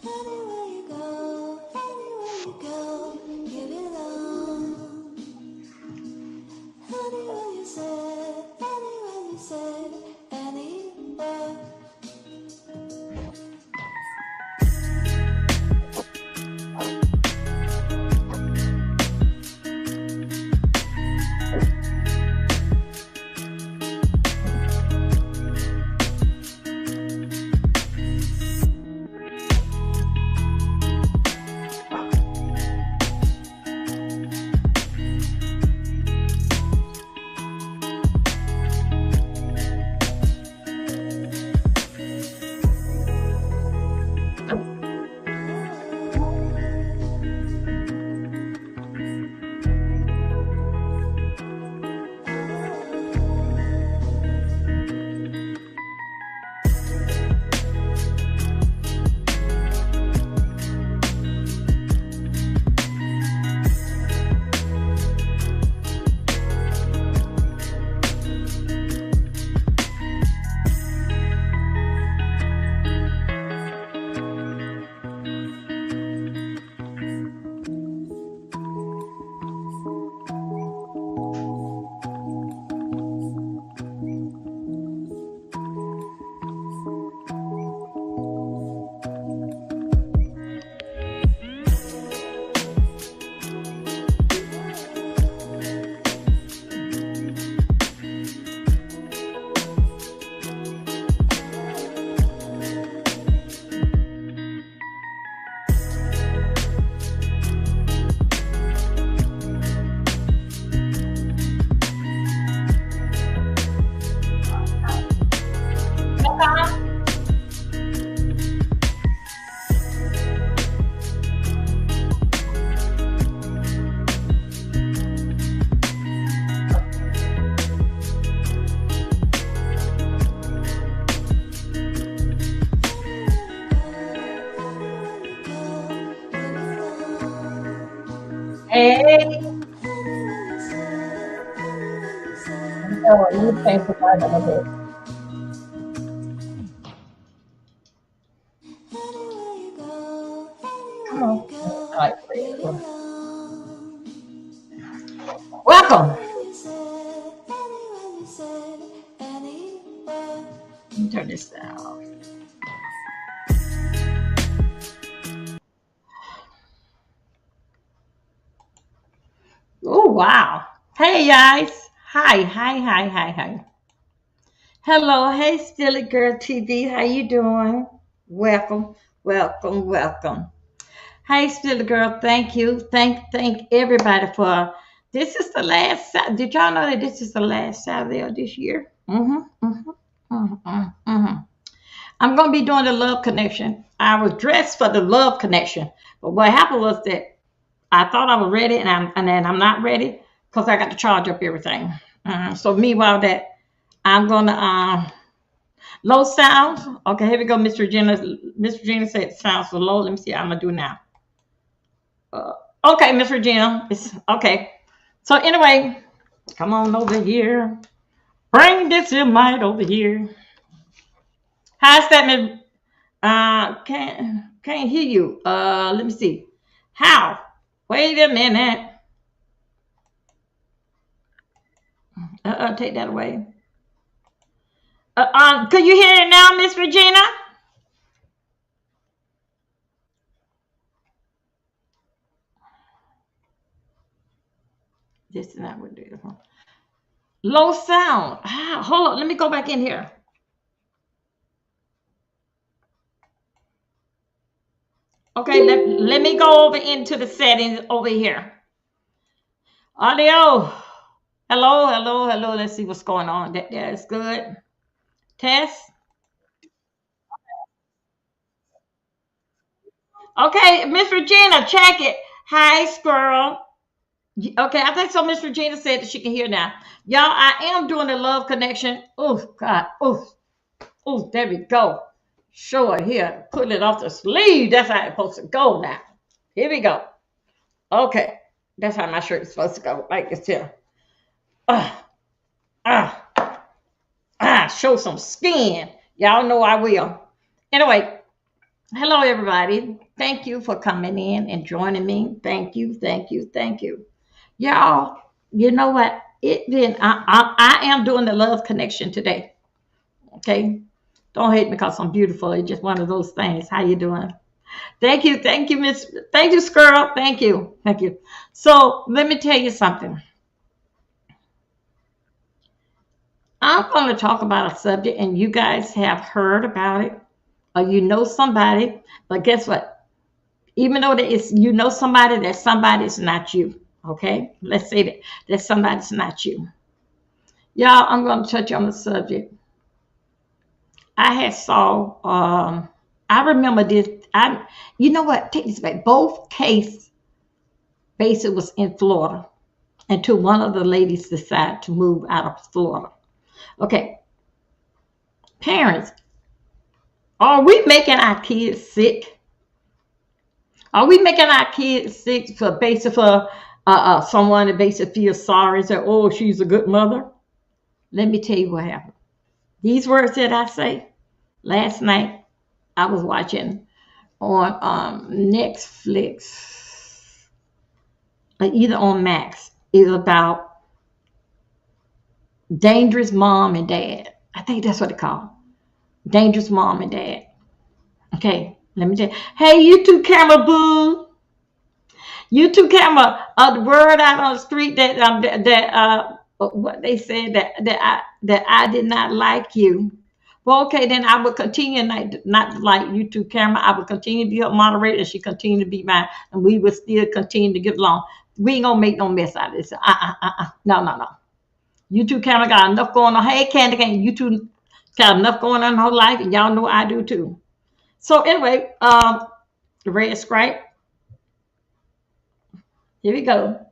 Anywhere you go, you belong. Anywhere you say, anywhere. Hey, no, let me change the volume a little bit. Come on. Anywhere you All go, right, you great. belong. Welcome. Anywhere you say, anywhere. Let me turn this down. Oh, wow. Hey, guys. Hi, hi, hi, hi, hi. Hello. Hey, Stilly Girl TV. How you doing? Welcome, welcome, welcome. Hey, Stilly Girl. Thank you. Thank everybody for. This is the last. Did y'all know that this is the last Saturday of this year? Mm-hmm. Mm-hmm. Mm-hmm. Mm-hmm. I'm going to be doing the love connection. I was dressed for the love connection, but what happened was that I thought I was ready, and then I'm not ready because I got to charge up everything. So meanwhile, that I'm gonna low sound. Okay, here we go, Miss Regina. Miss Regina said it sounds so low. Let me see how I'm gonna do now. Uh, okay, Miss Regina. It's okay. So anyway, come on over here. Bring this your might over here. How's that, Miss? Can't hear you. Let me see. How? Wait a minute. Take that away. Could you hear it now, Miss Regina? This is not what it is. Low sound. Hold on. Let me go back in here. Okay, let me go over into the settings over here. Audio. Hello, hello, hello. Let's see what's going on. That's good. Test. Okay, Miss Regina, check it. Hi, squirrel. Okay, I think so. Miss Regina said that she can hear now. Y'all, I am doing the love connection. Oh, God. Oh, oh, there we go. Show it here. Putting it off the sleeve. That's how it's supposed to go now. Here we go. Okay. That's how my shirt is supposed to go. Like this here. Ah, show some skin. Y'all know I will. Anyway, Hello, everybody. Thank you for coming in and joining me. Thank you, thank you, thank you. Y'all, you know what? I am doing the love connection today. Okay. Don't hate me because I'm beautiful. It's just one of those things. How you doing? Thank you, Miss. Thank you, Skirl. Thank you, thank you. So let me tell you something. I'm going to talk about a subject, and you guys have heard about it, or you know somebody. But guess what? Even though that it's you know somebody, that somebody's not you. Okay, let's say that somebody's not you. Y'all, I'm going to touch on the subject. I had saw. I remember this. You know what? Take this back. Both case basically was in Florida until one of the ladies decided to move out of Florida. Okay, parents, are we making our kids sick? Are we making our kids sick for basically for someone that basically feels sorry and say, "Oh, she's a good mother"? Let me tell you what happened. These words that I say last night, I was watching on Netflix, either on Max. It's about dangerous mom and dad. I think that's what they call it. Dangerous mom and dad. Okay, let me tell you. Hey, YouTube camera boo. YouTube camera. The word out on the street what they said that I did not like you. Well, okay, then I will continue not to like YouTube camera. I will continue to be her moderator, and she continue to be mine, and we will still continue to get along. We ain't gonna make no mess out of this. No, no, no. YouTube camera got enough going on. Hey, Candy Cane, YouTube got enough going on in her life, and y'all know I do too. So anyway, the red stripe. Here we go.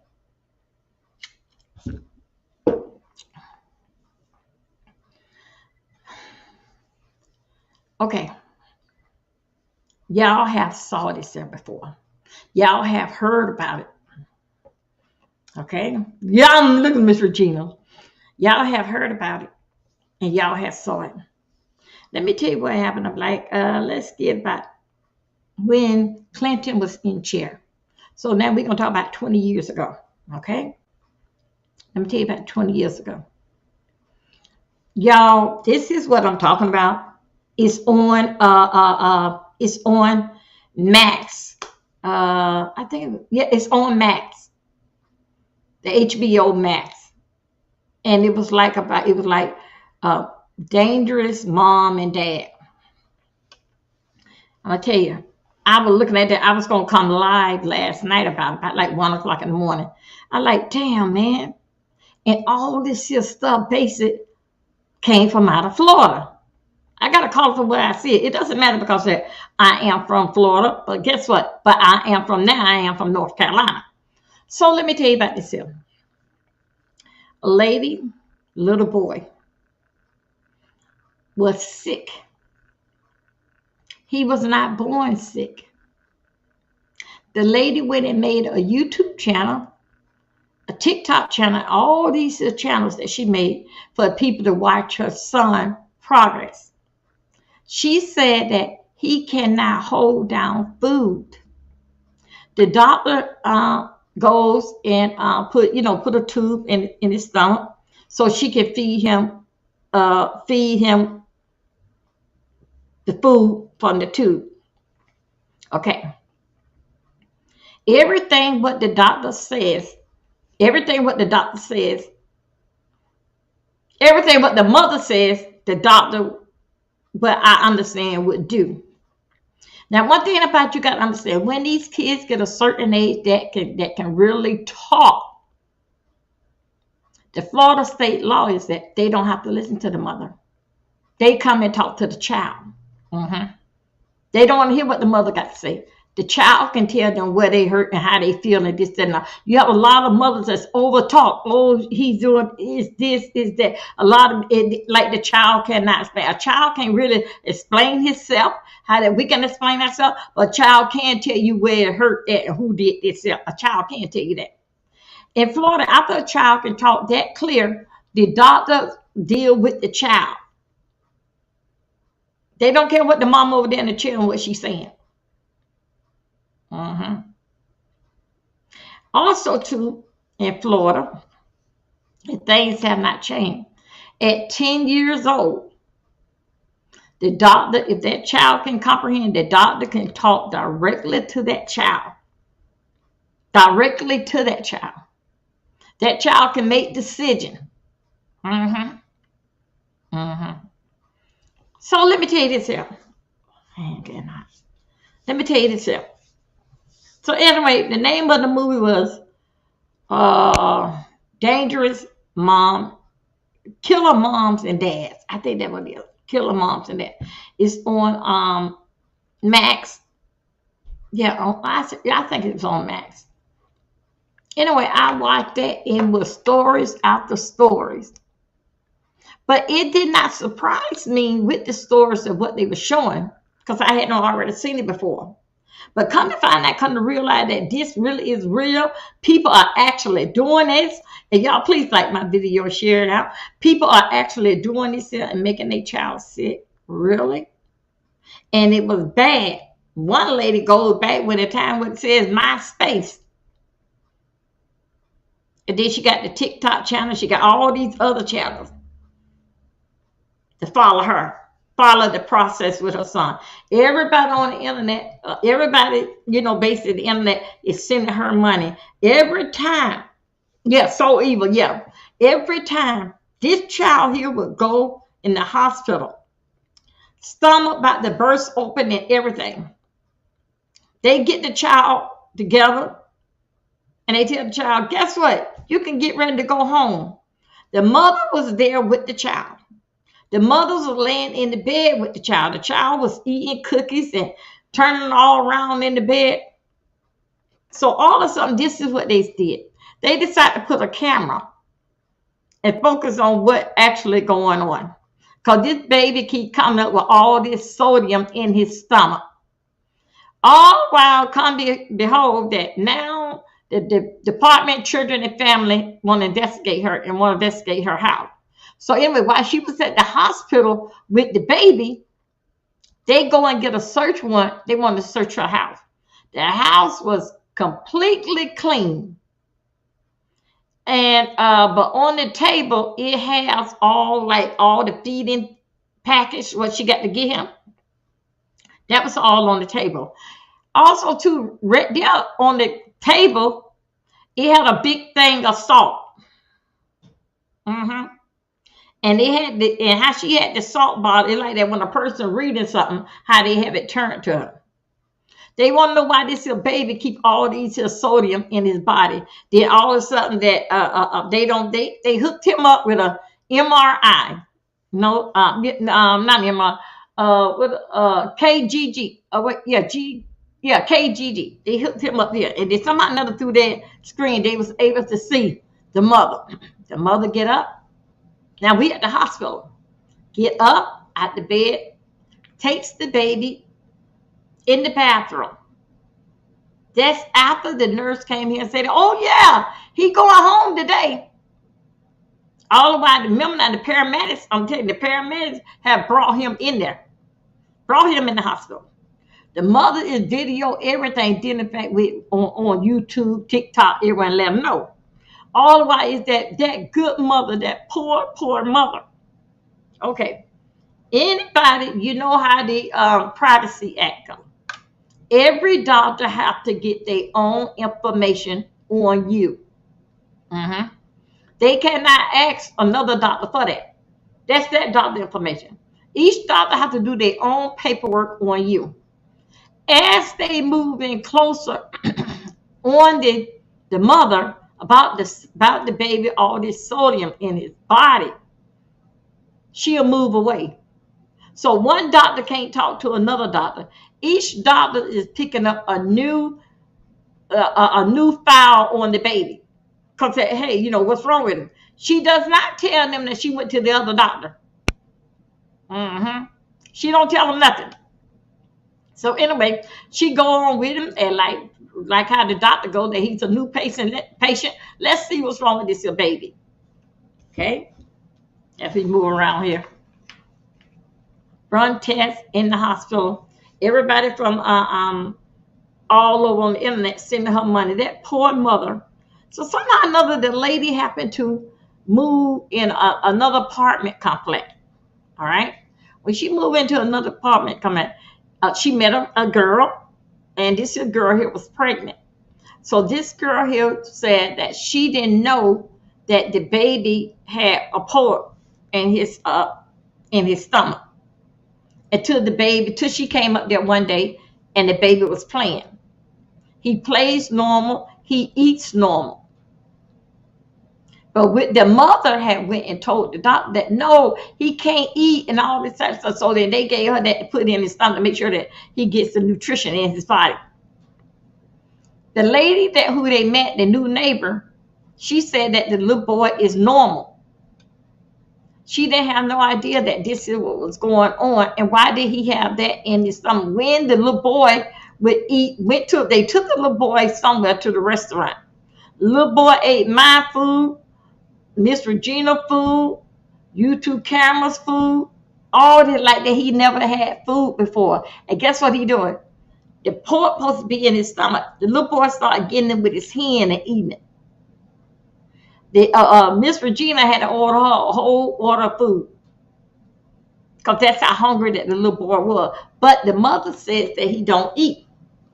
Okay, y'all have saw this there before. Y'all have heard about it. Okay, y'all look at Miss Regina. Y'all have heard about it, and y'all have saw it. Let me tell you what happened. I'm like, let's get about when Clinton was in chair. So now we're gonna talk about 20 years ago. Okay, let me tell you about 20 years ago. Y'all, this is what I'm talking about. It's on Max. I think yeah, it's on Max, the HBO Max, and it was like uh, dangerous mom and dad. I'll tell you, I was looking at that. I was gonna come live last night about like 1 o'clock in the morning. I like, damn man, and all this here stuff basic came from out of Florida. I got to call it from where I see it. It doesn't matter because I am from Florida, but guess what? But I am from North Carolina. So let me tell you about this here. A lady, little boy, was sick. He was not born sick. The lady went and made a YouTube channel, a TikTok channel, all these channels that she made for people to watch her son progress. She said that he cannot hold down food. The doctor goes and put a tube in his stomach so she can feed him the food from the tube. Okay. Everything what the doctor says, everything what the doctor says, everything what the mother says, the doctor, what I understand, would do. Now, one thing about you got to understand, when these kids get a certain age that can really talk, the Florida state law is that they don't have to listen to the mother. They come and talk to the child. Mhm. They don't want to hear what the mother got to say. The child can tell them where they hurt and how they feel and this, that, and that. You have a lot of mothers that's over talk. Oh, he's doing is this, is that. A lot of it, like the child cannot explain. A child can't really explain himself, how that we can explain ourselves, but a child can tell you where it hurt at and who did this. A child can tell you that. In Florida, after a child can talk that clear, the doctor deal with the child. They don't care what the mom over there in the chair and what she's saying. Mhm. Also, too, in Florida, and things have not changed. At 10 years old, the doctor, if that child can comprehend, the doctor can talk directly to that child. Directly to that child. That child can make decisions. Mm-hmm. Mm-hmm. So let me tell you this here. Let me tell you this here. So anyway, the name of the movie was Dangerous Mom, Killer Moms and Dads. I think that was it. Killer Moms and Dads. It's on Max. Yeah, I think it was on Max. Anyway, I watched that and was stories after stories. But it did not surprise me with the stories of what they were showing because I hadn't already seen it before. But come to find out, come to realize that this really is real. People are actually doing this. And y'all please like my video, share it out. People are actually doing this here and making their child sick. Really? And it was bad. One lady goes back with a time when it says MySpace. And then she got the TikTok channel. She got all these other channels to follow her. Follow the process with her son. Everybody on the internet, everybody, basically the internet is sending her money. Every time. Yeah, so evil, yeah. Every time this child here would go in the hospital, stomach about to burst open and everything. They get the child together and they tell the child, guess what? You can get ready to go home. The mother was there with the child. The mothers were laying in the bed with the child. The child was eating cookies and turning all around in the bed. So all of a sudden, this is what they did. They decided to put a camera and focus on what actually going on. Because this baby keep coming up with all this sodium in his stomach. All while, behold, that now the Department of Children and Family want to investigate her and want to investigate her house. So anyway, while she was at the hospital with the baby, they go and get a search warrant. They want to search her house. The house was completely clean. And but on the table, it has all the feeding package, what she got to get him. That was all on the table. Also, too, right there on the table, it had a big thing of salt. Mm-hmm. And they had and how she had the salt bottle, it's like that when a person reading something, how they have it turned to her. They want to know why this little baby keep all these sodium in his body. Then all of a sudden that they hooked him up with a MRI. No, not MRI. With KGG. KGG. They hooked him up there, and then somehow another through that screen, they was able to see the mother. The mother get up. Now we at the hospital. Get up out the bed, takes the baby in the bathroom. That's after the nurse came here and said, "Oh yeah, he going home today." All the while, remember now the paramedics. I'm telling you, the paramedics have brought him in there, brought him in the hospital. The mother is video everything, dealing with on YouTube, TikTok, everyone let them know. All the while is that good mother, that poor mother. Okay. Anybody, you know how the Privacy Act goes. Every doctor have to get their own information on you. Mm-hmm. They cannot ask another doctor for that. That's that doctor information. Each doctor have to do their own paperwork on you. As they move in closer on the mother, about the baby, all this sodium in his body, she'll move away. So one doctor can't talk to another doctor. Each doctor is picking up a new file on the baby. Because, hey, what's wrong with him? She does not tell them that she went to the other doctor. Mm-hmm. She don't tell them nothing. So anyway, she go on with him and like how the doctor goes, that he's a new patient. Let's see what's wrong with this your baby. Okay? As we move around here. run tests in the hospital. Everybody from all over on the internet sending her money. That poor mother. So somehow or another, the lady happened to move in another apartment complex. All right. When she moved into another apartment complex, she met a girl, and this girl here was pregnant. So this girl here said that she didn't know that the baby had a port in his stomach till she came up there one day and the baby was playing. He plays normal, he eats normal. But the mother had went and told the doctor that no, he can't eat and all this type of stuff. So then they gave her that to put in his stomach to make sure that he gets the nutrition in his body. The lady who they met, the new neighbor, she said that the little boy is normal. She didn't have no idea that this is what was going on. And why did he have that in his stomach? When the little boy they took the little boy somewhere to the restaurant. The little boy ate my food, Miss Regina food, YouTube cameras food, all that like that. He never had food before. And guess what he doing? The pork supposed to be in his stomach. The little boy started getting it with his hand and eating it. Miss Regina had to order her a whole order of food because that's how hungry that the little boy was. But the mother says that he don't eat.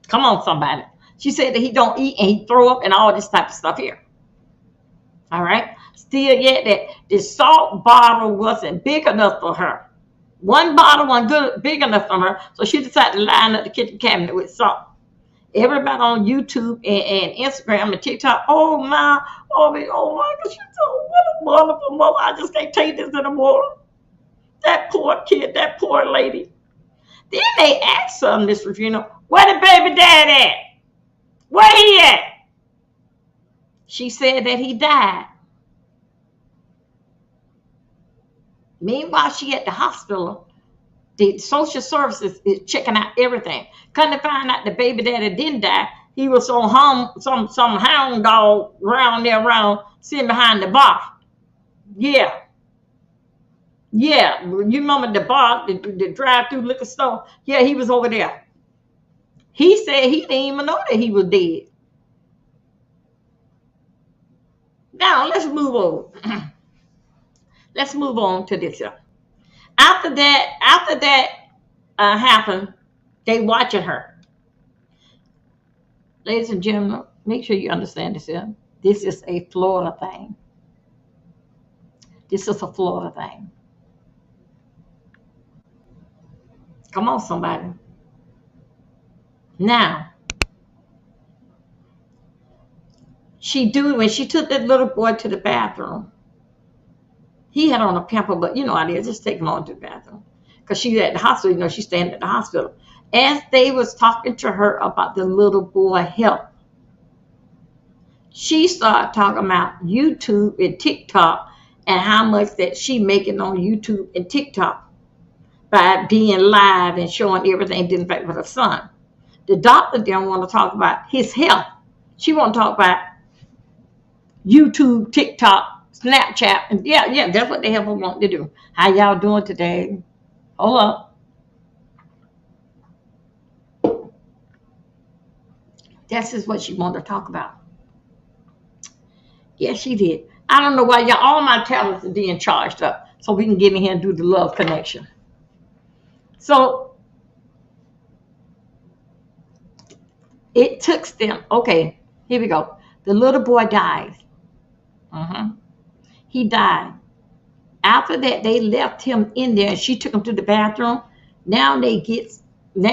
Come on, somebody. She said that he don't eat and he throw up and all this type of stuff here. All right. Still yet that the salt bottle wasn't big enough for her. One bottle wasn't big enough for her, so she decided to line up the kitchen cabinet with salt. Everybody on YouTube and Instagram and TikTok, oh my gosh, what a wonderful mother. I just can't take this anymore. That poor kid, that poor lady. Then they asked her, Miss Regina, where the baby dad at? Where he at? She said that he died. Meanwhile, she at the hospital. The social services is checking out everything. Come to find out the baby daddy didn't die. He was on some hound dog around sitting behind the bar. Yeah. You remember the bar, the drive-through liquor store? Yeah, he was over there. He said he didn't even know that he was dead. Now let's move on. Let's move on to this here. After that happened, they watching her. Ladies and gentlemen, make sure you understand this here. This is a Florida thing. This is a Florida thing. Come on, somebody. Now, when she took that little boy to the bathroom, he had on a pamper, but you know how it is, just take him on to the bathroom. Because she's at the hospital, she's staying at the hospital. As they was talking to her about the little boy health, she started talking about YouTube and TikTok and how much that she making on YouTube and TikTok by being live and showing everything didn't affect with her son. The doctor didn't want to talk about his health. She want to talk about YouTube, TikTok, Snapchat, and yeah, that's what they have want to do. How y'all doing today? Hold up. This is what she wanted to talk about. Yes, she did. I don't know why all my talents are being charged up, so we can get in here and do the love connection. So it took them. Okay, here we go. The little boy dies. He died. After that, they left him in there and she took him to the bathroom. Now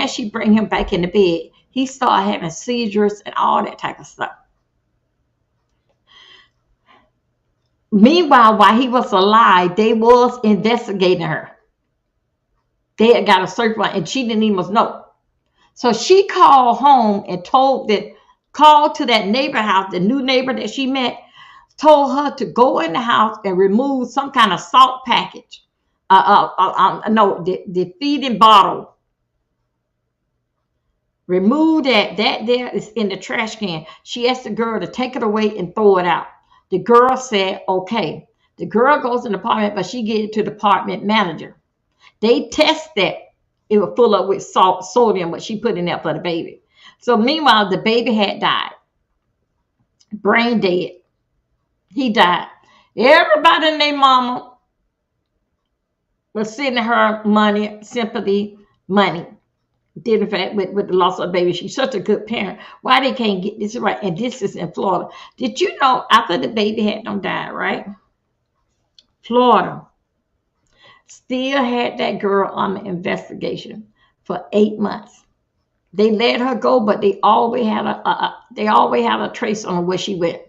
she bring him back in the bed. He started having seizures and all that type of stuff. Meanwhile, while he was alive, they was investigating her. They had got a search warrant and she didn't even know. So she called home and called to that neighbor house, the new neighbor that she met, told her to go in the house and remove some kind of salt package. The feeding bottle. Remove that. That there is in the trash can. She asked the girl to take it away and throw it out. The girl said, okay. The girl goes in the apartment, but she gets it to the apartment manager. They tested it was full of with salt, sodium, what she put in there for the baby. So meanwhile, the baby had died, brain dead. He died. Everybody and their mama was sending her money, sympathy, money. Did in fact with the loss of the baby. She's such a good parent. Why they can't get this right? And this is in Florida. Did you know after the baby had them died, right? Florida still had that girl on the investigation for 8 months. They let her go, but they always had a trace on where she went,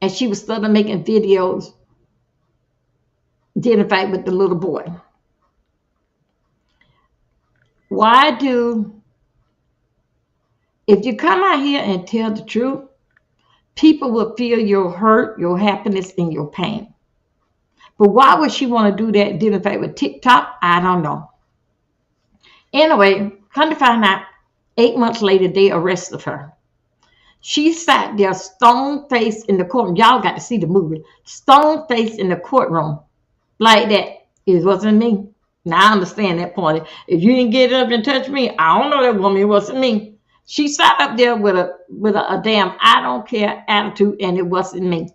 and she was still making videos. Did in fact with the little boy. Why do if you come out here and tell the truth, people will feel your hurt, your happiness, and your pain. But why would she want to do that? Did in fact with TikTok? I don't know. Anyway, come to find out, 8 months later, they arrested her. She sat there stone faced in the courtroom. Y'all got to see the movie. Stone faced in the courtroom like that. It wasn't me. Now I understand that part. If you didn't get up and touch me, I don't know that woman. It wasn't me. She sat up there with a damn I don't care attitude, and it wasn't me.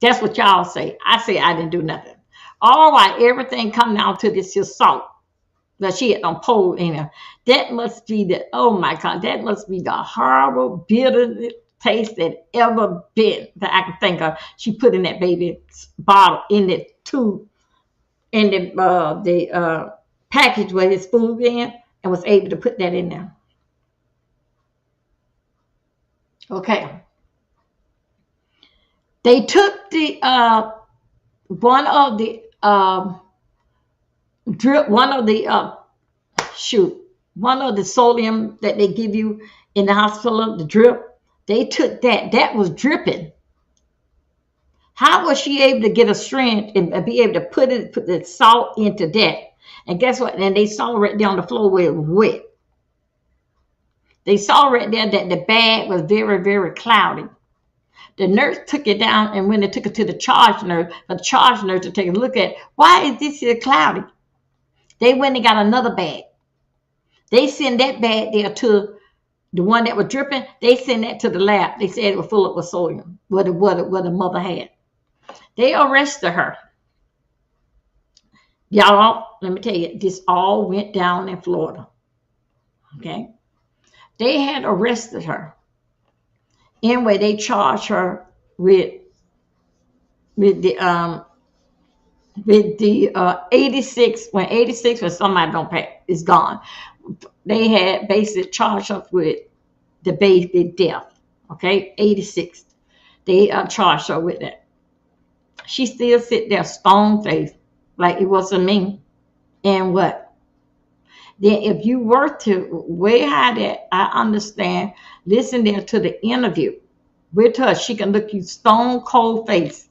That's what y'all say. I say I didn't do nothing. All right, everything come down to this here salt that she had on pole in her. That must be oh my God, that must be the horrible, bitter taste that ever been that I can think of. She put in that baby's bottle in the tube, in the package where his food in, and was able to put that in there. Okay. They took the one of the drip, one of the sodium that they give you in the hospital, the drip. They took that. That was dripping. How was she able to get a syringe and be able to put the salt into that? And guess what? And they saw right there on the floor where it was wet. They saw right there that the bag was very, very cloudy. The nurse took it down, and when they took it to the charge nurse to take a look at, why is this here cloudy? They went and got another bag. They sent that bag there to the one that was dripping. They sent that to the lab. They said it was full of sodium, what the mother had. They arrested her. Y'all, let me tell you, this all went down in Florida. Okay? They had arrested her. Anyway, they charged her with the 86. When 86, when somebody don't pay, is gone. They had basically charged her with the baby death. Okay, 86. They charged her with that. She still sit there stone faced like it wasn't me. And what? Then if you were to way high that, I understand, listen there to the interview with her, she can look you stone cold face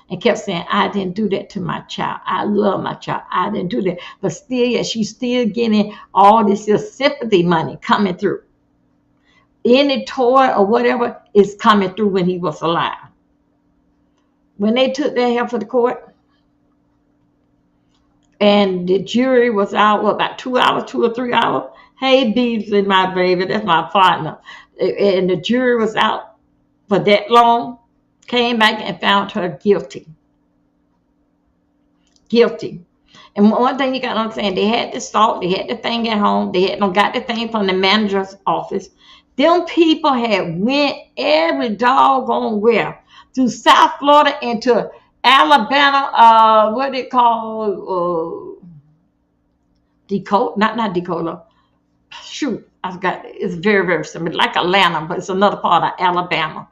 and kept saying, I didn't do that to my child. I love my child. I didn't do that. But still, yeah, she's still getting all this sympathy money coming through. Any toy or whatever is coming through when he was alive. When they took that here for the court, and the jury was out, about 2 hours, 2 or 3 hours. Hey, Beasley, my baby, that's my partner. And the jury was out for that long, came back and found her guilty. Guilty. And one thing you got to understand, they had the salt, they had the thing at home, they had got the thing from the manager's office. Them people had went every doggone where, to South Florida and to Alabama, what they call Dakota, not Dakota. Shoot, I forgot. It's very, very similar, like Atlanta, but it's another part of Alabama.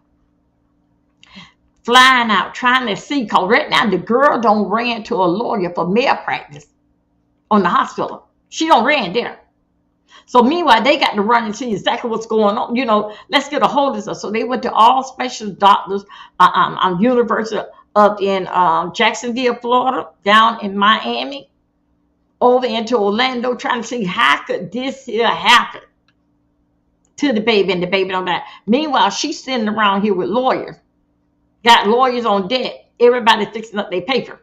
Flying out, trying to see, because right now the girl don't ran to a lawyer for malpractice on the hospital. She don't ran there. So meanwhile, they got to run and see exactly what's going on. You know, let's get a hold of this. So they went to all special doctors on University up in Jacksonville, Florida, down in Miami, over into Orlando, trying to see how could this here happen to the baby, and the baby don't die. Meanwhile, she's sitting around here with lawyers, got lawyers on deck. Everybody fixing up their paper.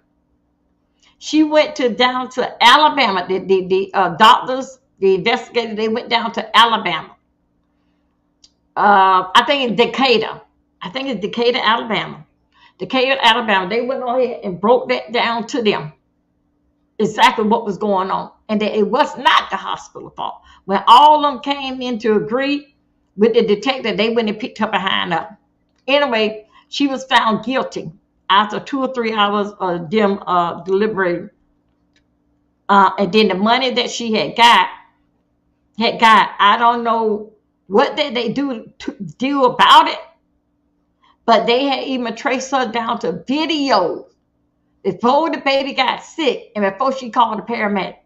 She went down to Alabama. The doctors, the investigators, they went down to Alabama. I think it's Decatur. I think it's Decatur, Alabama. Decatur, Alabama. They went on ahead and broke that down to them exactly what was going on, and that it was not the hospital fault. When all of them came in to agree with the detective, they went and picked her behind up. Anyway, she was found guilty after 2 or 3 hours of them deliberating. And then the money that she had got, I don't know what did they do about it, but they had even traced her down to video before the baby got sick and before she called the paramedic.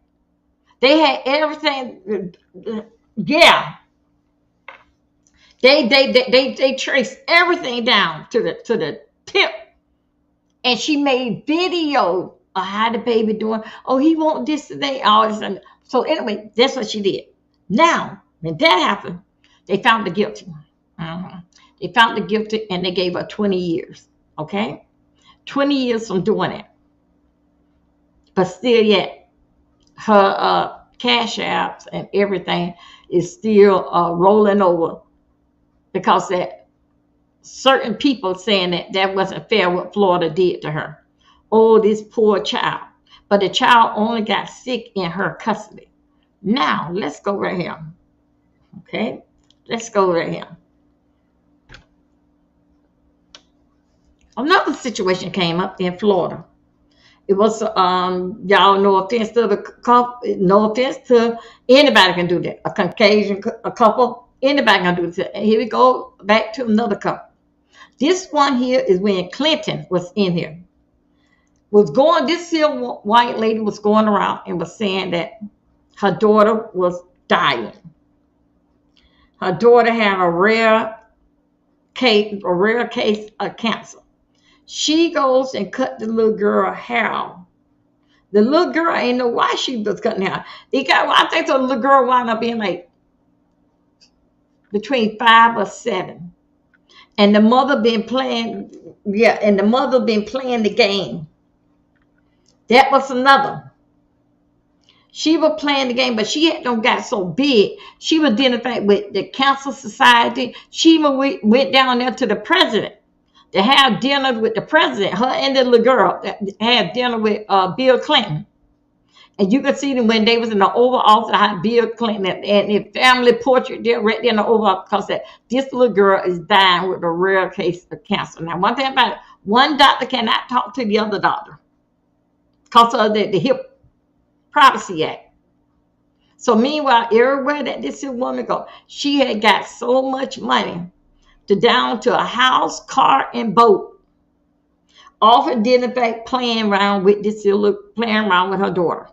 They had everything. Yeah, they traced everything down to the tip, and she made video of how the baby doing. Oh, he want this today, all this. And so anyway, that's what she did. Now, when that happened, they found the guilty. They found the guilty, and they gave her 20 years. Okay, 20 years from doing it. But still, yet her cash apps and everything is still rolling over because that certain people saying that wasn't fair what Florida did to her. Oh, this poor child. But the child only got sick in her custody. Now, let's go right here. Okay? Let's go right here. Another situation came up in Florida. It was, y'all, no offense to the couple, no offense to anybody can do that. A Caucasian a couple, anybody can do that. And here we go back to another couple. This one here is when Clinton was in here. This here white lady was going around and was saying that her daughter was dying. Her daughter had a rare case of cancer. She goes and cut the little girl hair off. The little girl ain't know why she was cutting hair. I think the little girl wound up being like between 5 or 7. And the mother been playing the game. That was another. She was playing the game, but she hadn't got so big. She was identified with the Cancer Society. She even went down there to the president to have dinner with the president. Her and the little girl had dinner with Bill Clinton. And you could see them when they was in the Oval Office, how Bill Clinton and the family portrait there right there in the Oval Office, because this little girl is dying with a rare case of cancer. Now, one thing about it, one doctor cannot talk to the other doctor because of the HIP Privacy Act. So meanwhile, everywhere that this woman go, she had got so much money down to a house, car, and boat. Often did in fact playing around with her daughter.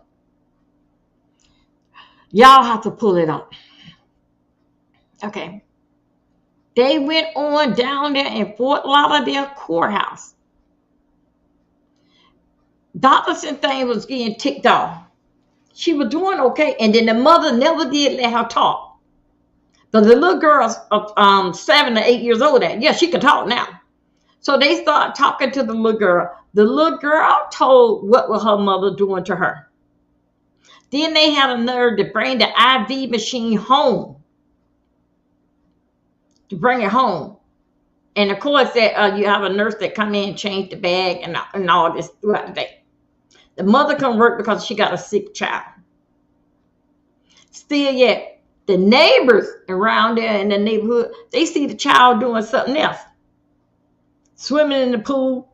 Y'all have to pull it up. Okay. They went on down there in Fort Lauderdale courthouse. Dr. Cynthia was getting ticked off. She was doing okay, and then the mother never did let her talk. But the little girl's 7 or 8 years old. Yeah, she can talk now. So they started talking to the little girl. The little girl told what was her mother doing to her. Then they had a nerve to bring the IV machine home. To bring it home. And of course, you have a nurse that come in and change the bag and all this throughout the day. The mother couldn't work because she got a sick child. Still yet, the neighbors around there in the neighborhood, they see the child doing something else. Swimming in the pool,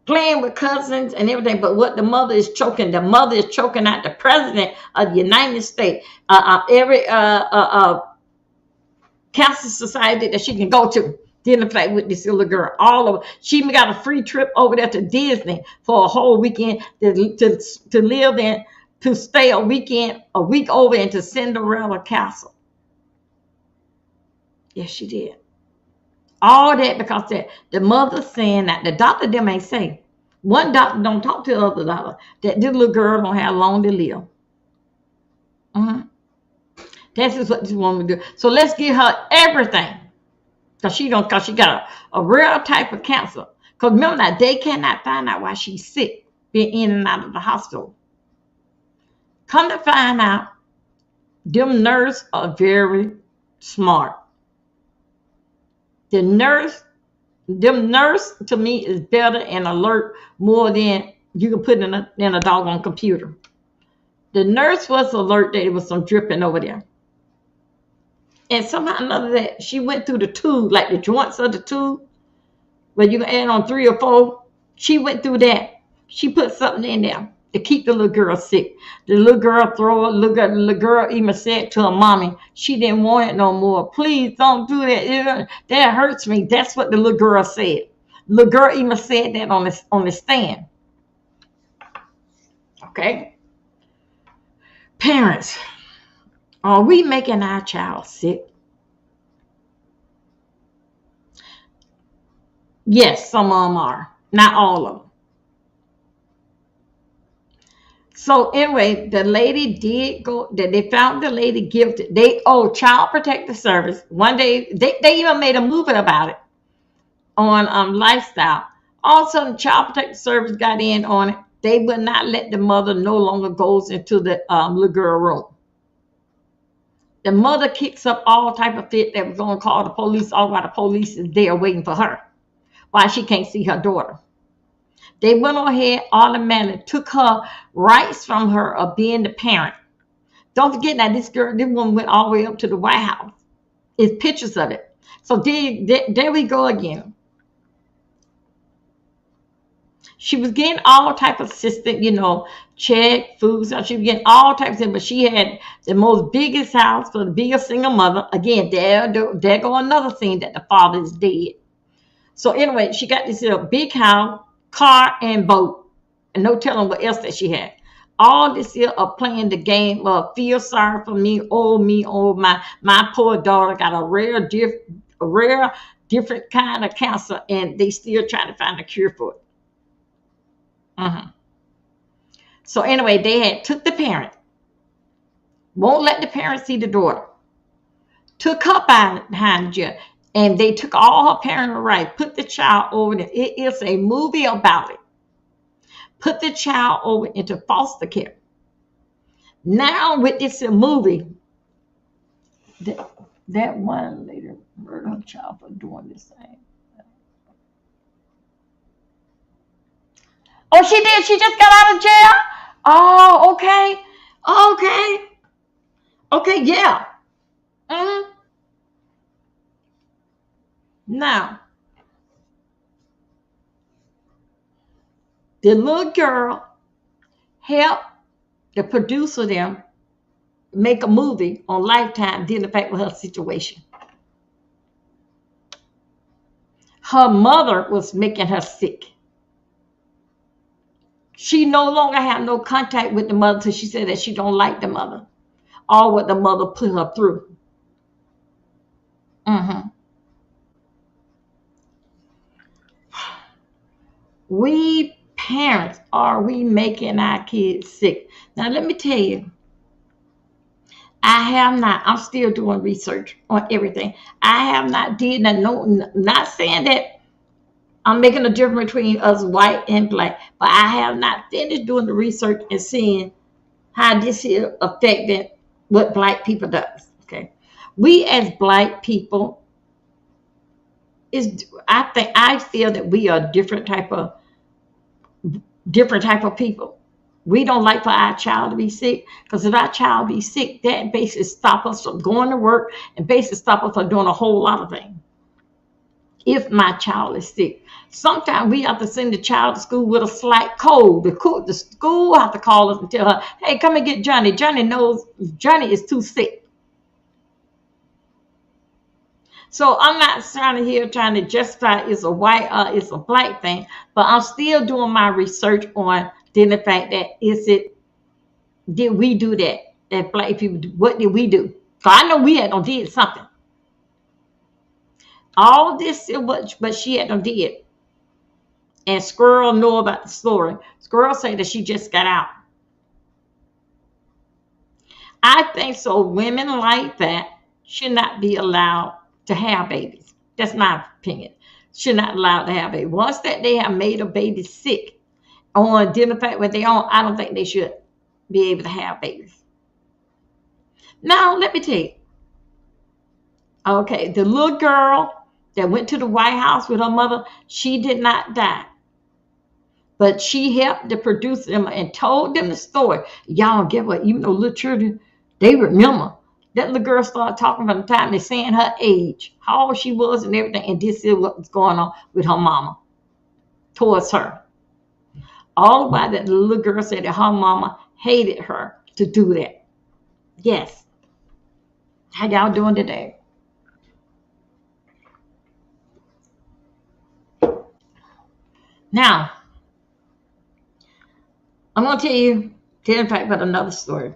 playing with cousins and everything. But what the mother is choking out the president of the United States. Every cancer society that she can go to. Dealing with this little girl. All over. She even got a free trip over there to Disney for a whole weekend to live in. To stay a week over into Cinderella Castle. Yes, she did. All that because the mother saying that the doctor them ain't say. One doctor don't talk to the other doctor that this little girl don't have long to live. That's just what this woman do. So let's give her everything. Because she got a rare type of cancer. Because remember now, they cannot find out why she's sick. been in and out of the hospital. Come to find out, them nurses are very smart. The nurse, them nurse to me is better and alert more than you can put in a doggone computer. The nurse was alert that there was some dripping over there. And somehow or another that she went through the tube, like the joints of the tube, where you can add on 3 or 4. She went through that. She put something in there to keep the little girl sick. The little girl throw it. The little girl even said to her mommy, she didn't want it no more. Please don't do that. That hurts me. That's what the little girl said. The little girl even said that on the stand. Okay. Parents, are we making our child sick? Yes, some of them are. Not all of them. So anyway, the lady did go, they found the lady guilty. Child Protective Service. One day, they even made a movie about it on Lifestyle. All of a sudden, Child Protective Service got in on it. They would not let the mother no longer goes into the little girl room. The mother kicks up all type of fit that was going to call the police, all while the police is there waiting for her, while she can't see her daughter. They went ahead, automatically took her rights from her of being the parent. Don't forget that this woman went all the way up to the White House. It's pictures of it. So there we go again. She was getting all type of assistance, check, food. So she was getting all types of things, but she had the most biggest house for the biggest single mother. Again, there go another thing that the father is dead. So anyway, she got this big house, car, and boat, and no telling what else that she had. All this here are playing the game of feel sorry for me, my poor daughter got a rare, different kind of cancer, and they still trying to find a cure for it. So anyway, they had took the parent, won't let the parent see the daughter, took her behind the jail, and they took all her parental rights, put the child over there. It is a movie about it. Put the child over into foster care. Now with this movie, that one lady murdered her child for doing this thing. Oh, she did. She just got out of jail. Oh, okay, yeah. Now, the little girl helped the producer them make a movie on Lifetime dealing with her situation. Her mother was making her sick. She no longer had no contact with the mother until she said that she don't like the mother. All what the mother put her through. We parents, are we making our kids sick? Now let me tell you, I'm still doing research on everything. I have not did not saying that I'm making a difference between us white and black, but I have not finished doing the research and seeing how this is affecting what black people does. Okay, we as black people I feel that we are different type of people. We don't like for our child to be sick, because if our child be sick, that basically stop us from going to work and basically stop us from doing a whole lot of things. If my child is sick, sometimes we have to send the child to school with a slight cold. The school have to call us and tell her, hey, come and get Johnny. Johnny knows Johnny is too sick. So I'm not trying to justify it's a white or it's a black thing, but I'm still doing my research on the fact that did we do that? That black people, what did we do? Because I know we had did something. All this, but she had did. And Squirrel know about the story. Squirrel say that she just got out. I think so. Women like that should not be allowed to have babies. That's my opinion. Should not allowed to have babies. Once that they have made a baby sick, on dealing fact with their own, I don't think they should be able to have babies. Now, let me tell you. Okay, the little girl that went to the White House with her mother, she did not die. But she helped to produce them and told them the story. Y'all get what? Even though little children, they remember. That little girl started talking from the time they saying her age, how old she was and everything. And this is what was going on with her mama towards her. All the while that the little girl said that her mama hated her to do that. Yes. How y'all doing today? Now, I'm going to tell in fact about another story.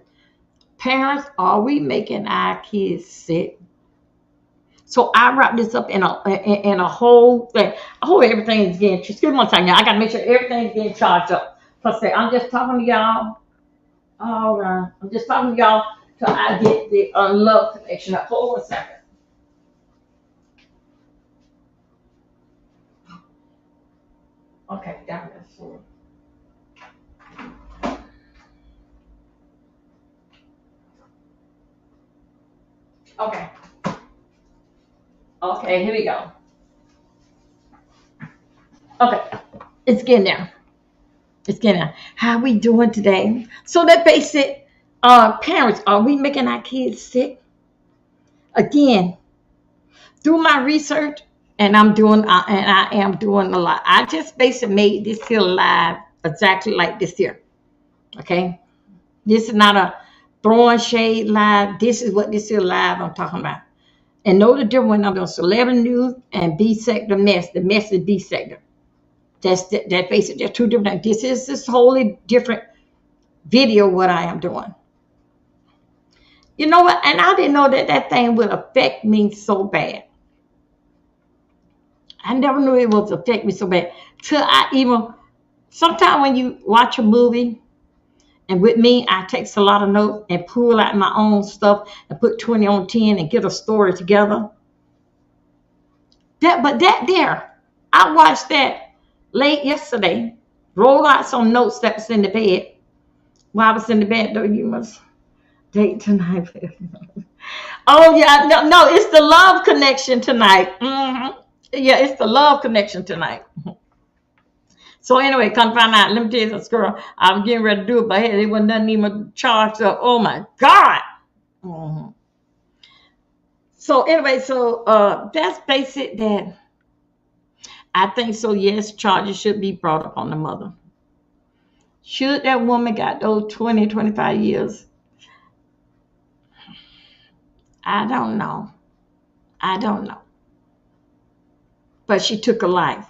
Parents, are we making our kids sick? So I wrap this up in a whole thing. I hope everything is getting, excuse me one second, y'all. I got to make sure everything's getting charged up. Plus, I'm just talking to y'all. All right. I'm just talking to y'all till I get the love connection up. Hold on a second. Okay, down there. So. Okay. Okay, here we go. Okay, it's getting there. It's getting there. How we doing today? So that basic, parents, are we making our kids sick? Again, through my research, and I am doing a lot. I just basically made this here live exactly like this here. Okay, this is not a throwing shade live. This is what this here live I'm talking about. And know the difference when I'm doing celebrity news and B sector mess. The mess is B sector. That's basically just two different things. This is this wholly different video what I am doing. You know what? And I didn't know that thing would affect me so bad. I never knew it would affect me so bad. Till I even, sometimes when you watch a movie, and with me, I take a lot of notes and pull out my own stuff and put 20 on 10 and get a story together. I watched that late yesterday, rolled out some notes that was in the bed. While I was in the bed, though, you must date tonight. Oh, yeah, no, it's the love connection tonight. Mm-hmm. Yeah, it's the love connection tonight. So anyway, come find out. Let me tell you this, girl. I was getting ready to do it, but hey, there wasn't nothing even charged up. Oh my God. Mm-hmm. So anyway, that's basic that I think so. Yes, charges should be brought up on the mother. Should that woman got those 20, 25 years? I don't know. But she took a life.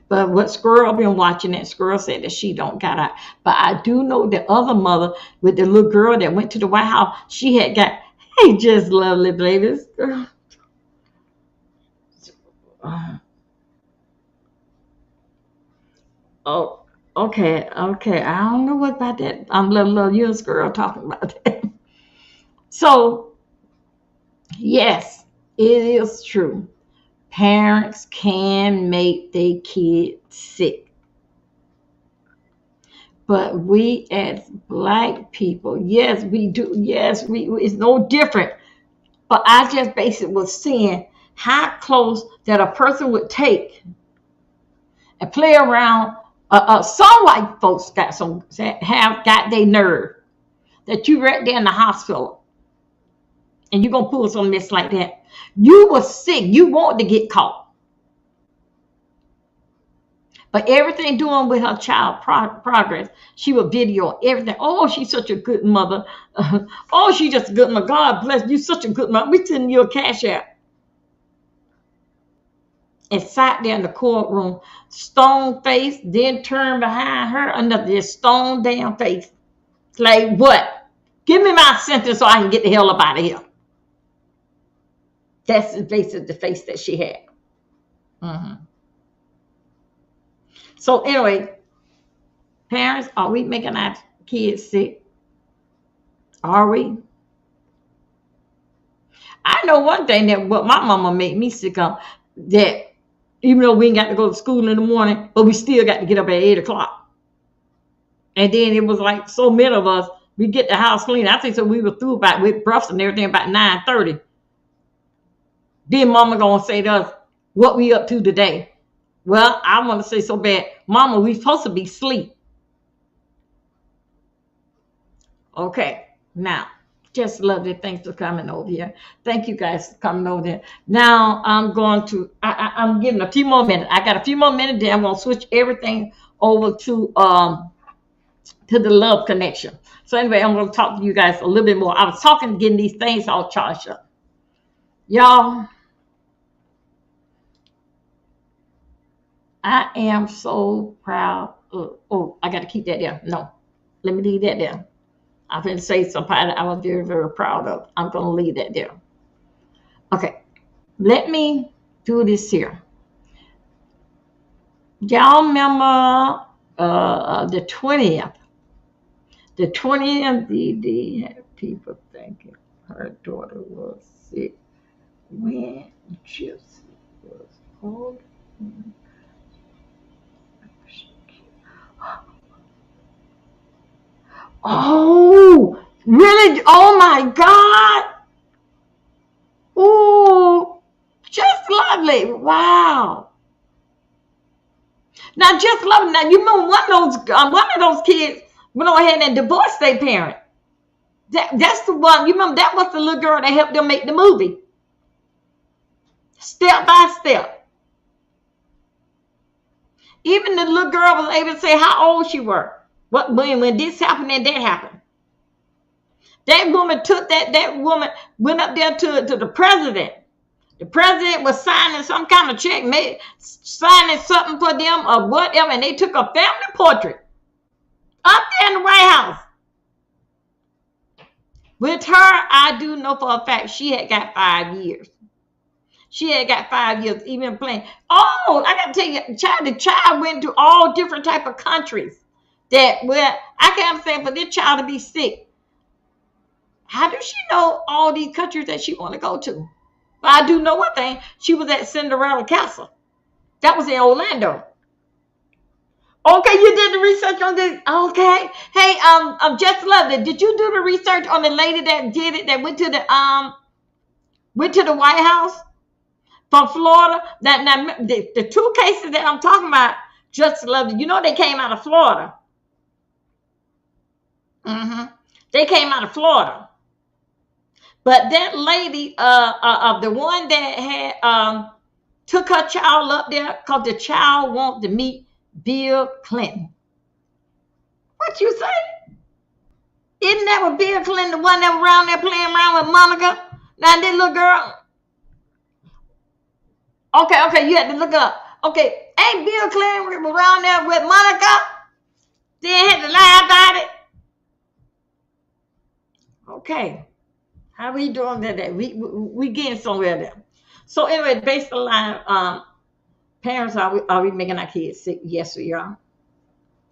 But what Squirrel been watching, that Squirrel said that she don't got out. But I do know the other mother with the little girl that went to the White House, she had got, hey, just lovely babies. Oh, okay. I don't know what about that. I'm little young girl talking about that. So, yes, it is true. Parents can make their kids sick. But we as Black people, yes, we do. Yes, it's no different. But I just basically was seeing how close that a person would take and play around. Some white folks got their nerve that you right there in the hospital and you're gonna pull some mess like that. You were sick. You want to get caught. But everything doing with her child progress, she would video everything. Oh, she's such a good mother. Oh, she's just a good mother. God bless you, such a good mother. We sending you a cash app. And sat there in the courtroom, stone face, then turned behind her, another stone damn face. Like what? Give me my sentence so I can get the hell up out of here. That's basically the face that she had. Mm-hmm. So anyway, parents, are we making our kids sick? Are we? I know one thing that what my mama made me sick of, that even though we ain't got to go to school in the morning, but we still got to get up at 8 o'clock. And then it was like so many of us, we get the house clean. I think so we were through about with breakfast and everything about 9:30. Then mama gonna say to us, what we up to today? Well, I want to say so bad, mama, we supposed to be asleep. Okay, now, just lovely. Thanks for coming over here. Thank you guys for coming over there. Now, I'm going to, I'm giving a few more minutes. I got a few more minutes, then I'm going to switch everything over to the love connection. So anyway, I'm going to talk to you guys a little bit more. I was talking, getting these things all charged up. Y'all, I am so proud. Oh, I got to keep that there. No, let me leave that there. I'm going to say something I was very, very proud of. I'm going to leave that there. Okay, let me do this here. Y'all remember the 20th? The 20th, Dee had people thinking her daughter was sick when Gypsy was old. Oh, really? Oh my God. Oh, just lovely. Wow. Now, just lovely. Now, you remember one of those kids went on ahead and divorced their parent. That's the one. You remember that was the little girl that helped them make the movie, step by step. Even the little girl was able to say how old she was. What when this happened and that happened. That woman took that woman went up there to the president. The president was signing some kind of check, signing something for them or whatever, and they took a family portrait up there in the White House. With her, I do know for a fact she had got 5 years. She had got 5 years even playing. Oh, I got to tell you, the child went to all different type of countries. That where I can't understand for this child to be sick. How does she know all these countries that she want to go to? But I do know one thing. She was at Cinderella Castle. That was in Orlando. Okay, you did the research on this. Okay. Hey, Just Lovely, did you do the research on the lady that did it, that went to the White House from Florida? Now the two cases that I'm talking about, Just Lovely, you know they came out of Florida. They came out of Florida. But that lady, the one that had took her child up there because the child wanted to meet Bill Clinton. What you say? Isn't that what Bill Clinton, the one that was around there playing around with Monica? Now this little girl. Okay, you had to look up. Okay, ain't Bill Clinton around there with Monica? Then had to lie about it. Okay, how we doing that? We getting somewhere there. So anyway, based on parents, are we making our kids sick? Yes, we are.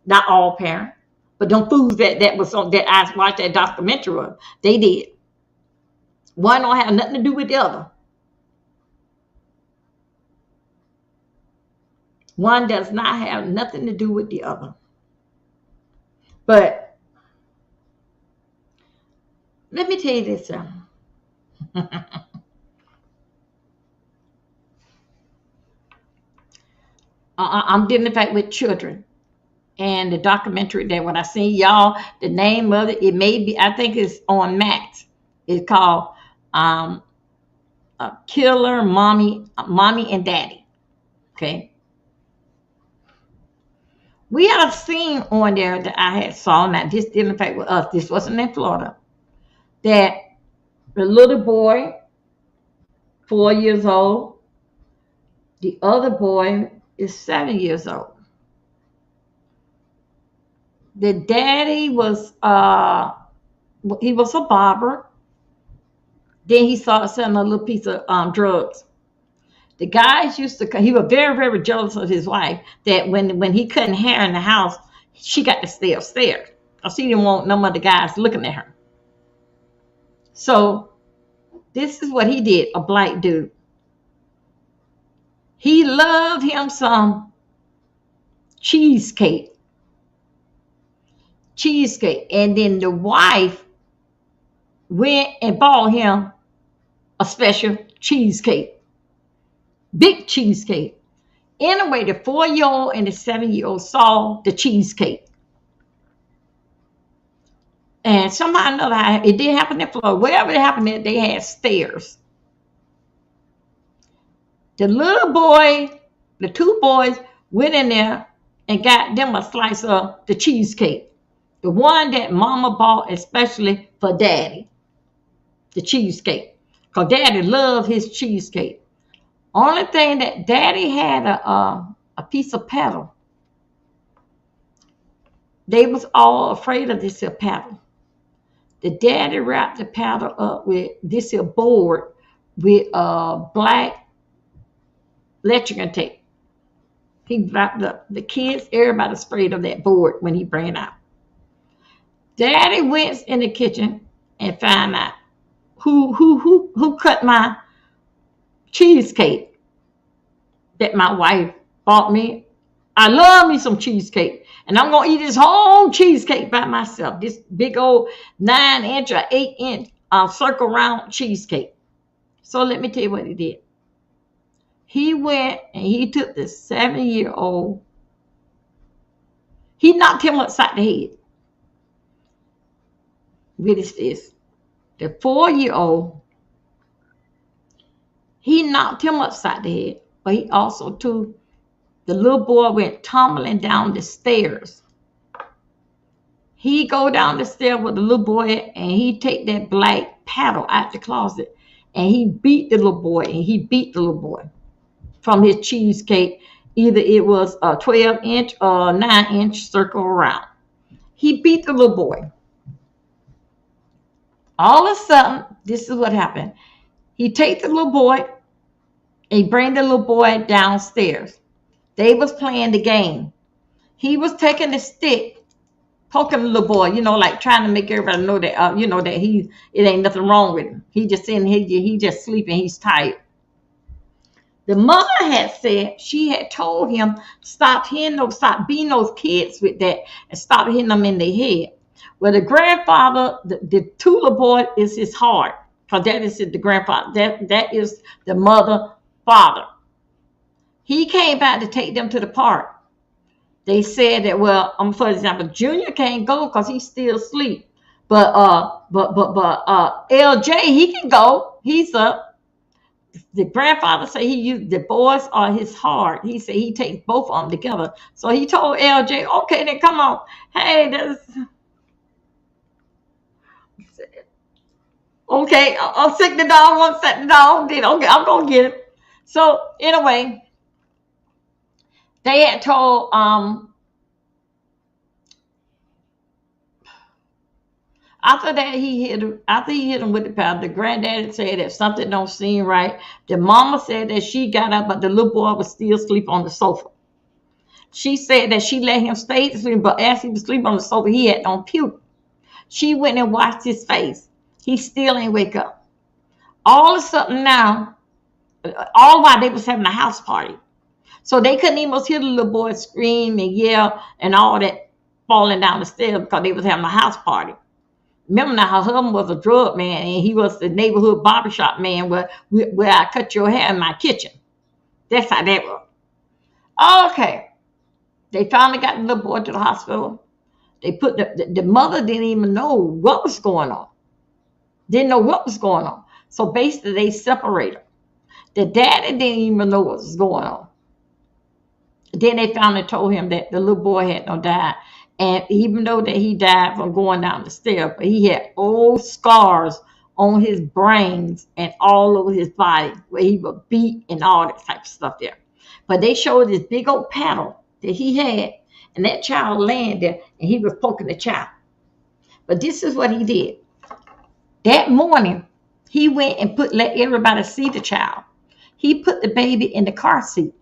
Not all parents, but them fools that was on that I watched that documentary of, they did. One don't have nothing to do with the other. One does not have nothing to do with the other. But let me tell you this. I'm dealing in fact with children. And the documentary that when I seen y'all, the name of it, it may be, I think it's on Max. It's called Killer Mommy and Daddy. Okay. We have seen on there that I had saw, now this didn't affect with us, this wasn't in Florida, that the little boy, 4 years old, the other boy is 7 years old. The daddy was he was a barber. Then he started selling a little piece of drugs. The guys used to, he was very, very jealous of his wife, that when he couldn't hair in the house, she got to stay upstairs. Because he didn't want no other guys looking at her. So this is what he did, a black dude. He loved him some cheesecake. cheesecake. And then the wife went and bought him a special cheesecake, big cheesecake. Anyway, the 4-year-old and the 7-year-old saw the cheesecake. And somehow or another, it didn't happen in Florida. Wherever it happened, they had stairs. The little boy, the two boys, went in there and got them a slice of the cheesecake. The one that mama bought especially for daddy. The cheesecake. Because daddy loved his cheesecake. Only thing that daddy had a piece of paddle. They was all afraid of this here paddle. The daddy wrapped the paddle up with this here board with black electrical tape. He wrapped up. The kids, everybody's afraid of that board when he bring it out. Daddy went in the kitchen and found out who cut my cheesecake that my wife bought me. I love me some cheesecake. And I'm going to eat this whole cheesecake by myself. This big old 9-inch or 8-inch circle round cheesecake. So let me tell you what he did. He went and he took the 7-year-old. He knocked him upside the head with his fist. The 4-year-old, he knocked him upside the head. But he also took, the little boy went tumbling down the stairs. He go down the stairs with the little boy and he take that black paddle out the closet and he beat the little boy and he beat the little boy from his cheesecake. Either it was a 12-inch or 9-inch circle around. He beat the little boy. All of a sudden, this is what happened. He take the little boy and he bring the little boy downstairs. They was playing the game. He was taking the stick, poking the little boy, like trying to make everybody know that, that it ain't nothing wrong with him. He just sitting here, he just sleeping, he's tired. The mother had said, she had told him, stop beating those kids with that and stop hitting them in their head. Well, the grandfather, the two little boy is his heart, because that is the grandfather. That is the mother, father. He came back to take them to the park. They said that, well, for example, Junior can't go because he's still asleep. But LJ, he can go. He's up. The grandfather said the boys are his heart. He said he takes both of them together. So he told LJ, okay, then come on. Hey, okay, I'll sick the dog. I'll set the dog. Then okay, I'm gonna get him. So anyway, they had told after that he hit him with the paddle. The granddaddy said that something don't seem right. The mama said that she got up, but the little boy was still asleep on the sofa. She said that she let him stay asleep, but as he was sleeping on the sofa, he had on puke. She went and washed his face. He still ain't wake up. All of a sudden now, all while they was having a house party. So they couldn't even hear the little boy scream and yell and all that falling down the stairs because they was having a house party. Remember now, her husband was a drug man and he was the neighborhood barbershop man where I cut your hair in my kitchen. That's how that was. Okay. They finally got the little boy to the hospital. They put the mother didn't even know what was going on. Didn't know what was going on. So basically they separated. The daddy didn't even know what was going on. Then they finally told him that the little boy had no died. And even though that he died from going down the stairs, but he had old scars on his brains and all over his body where he was beat and all that type of stuff there. But they showed this big old paddle that he had, and that child laying there, and he was poking the child. But this is what he did. That morning, he went and let everybody see the child. He put the baby in the car seat,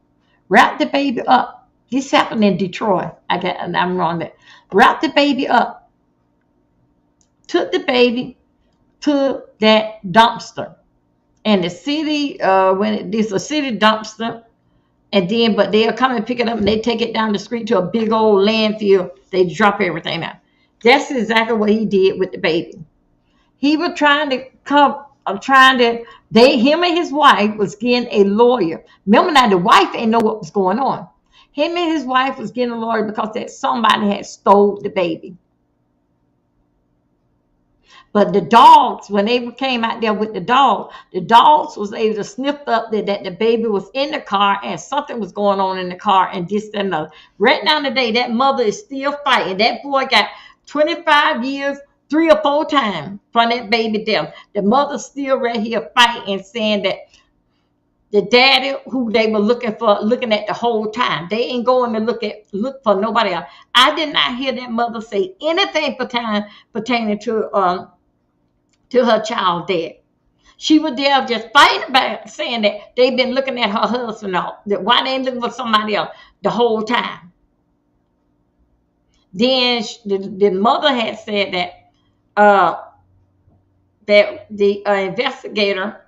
wrapped the baby up. This happened in Detroit. I'm wrong there. Wrapped the baby up, took the baby to that dumpster. And the city, it's a city dumpster, and then, but they'll come and pick it up and they take it down the street to a big old landfill. They drop everything out. That's exactly what he did with the baby. He was trying to come, trying to, him and his wife was getting a lawyer. Remember now, the wife ain't know what was going on. Him and his wife was getting a lawyer because that somebody had stole the baby. But the dogs, when they came out there with the dogs was able to sniff up that the baby was in the car and something was going on in the car and this and another. Right now today, that mother is still fighting. That boy got 25 years, 3 or 4 times from that baby death. The mother's still right here fighting and saying that the daddy who they were looking at the whole time. They ain't going to look for nobody else. I did not hear that mother say anything pertaining to her child dead. She was there just fighting about saying that they've been looking at her husband all, that why they ain't looking for somebody else the whole time. Then the mother had said uh, that the investigator,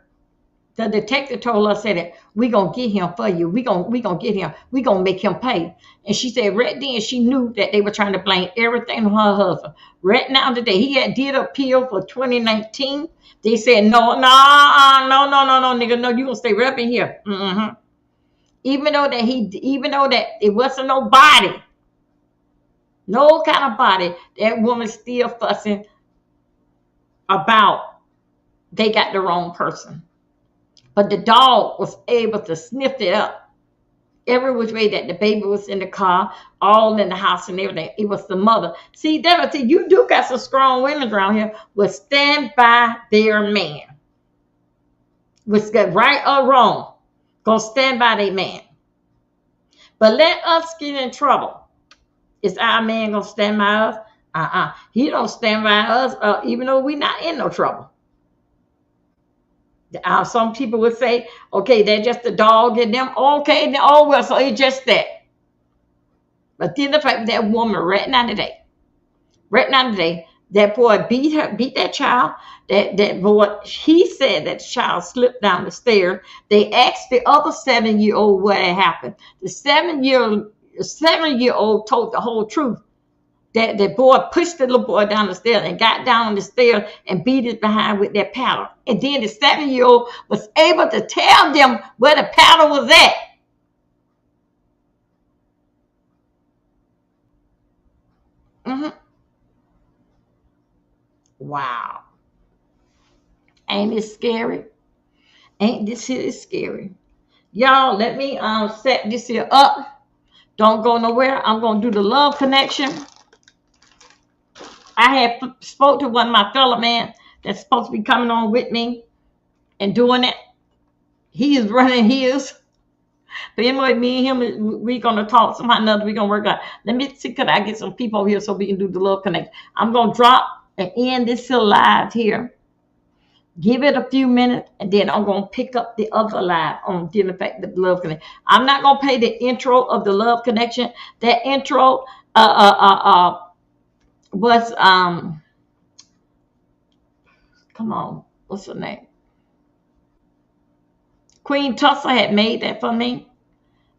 the detective told her, said that we gonna get him for you. We gonna get him. We gonna make him pay. And she said right then she knew that they were trying to blame everything on her husband. Right now today he had did appeal for 2019. They said no, nigga, no, you gonna stay right up in here. Mm-hmm. Even though that it wasn't nobody, no kind of body, that woman still fussing about they got the wrong person. But the dog was able to sniff it up every which way that the baby was in the car, all in the house and everything. It was the mother. See, Deborah, you do got some strong women around here will stand by their man. Was that right or wrong? Gonna stand by their man. But let us get in trouble. Is our man gonna stand by us? He don't stand by us, even though we're not in no trouble. Some people would say, okay, they're just a dog in them. Okay, oh well, so it's just that. But then the fact that woman right now today, that boy beat that child. That boy, he said that child slipped down the stairs. They asked the other 7-year-old what had happened. The 7-year-old told the whole truth. That the boy pushed the little boy down the stairs and got down the stairs and beat his behind with that paddle. And then the 7-year-old was able to tell them where the paddle was at. Mm-hmm. Wow. Ain't it scary? Ain't this here scary? Y'all, let me set this here up. Don't go nowhere. I'm going to do the love connection. I had spoke to one of my fellow man that's supposed to be coming on with me and doing it. He is running his. But anyway, me and him, we're going to talk somehow or another. We're going to work out. Let me see, could I get some people over here so we can do the love connection. I'm going to drop and end this here live here. Give it a few minutes, and then I'm going to pick up the other live on the fact that the love connection. I'm not going to play the intro of the love connection. That intro was come on, what's her name? Queen Tulsa had made that for me.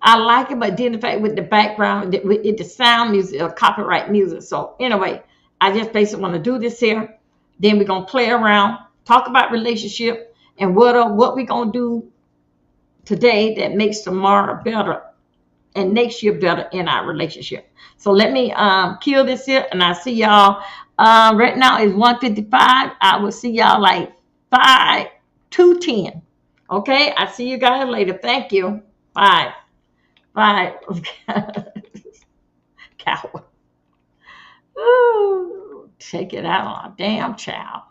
I like it, but then the fact with the background, the sound music or copyright music. So anyway, I just basically want to do this here. Then we're gonna play around, talk about relationship, and what we're gonna do today that makes tomorrow better and next year better in our relationship. So let me kill this here, and I see y'all. Right now is 1:55. I will see y'all like 2:10. Okay, I see you guys later. Thank you. Bye. Bye. Coward. Ooh, take it out on a damn child.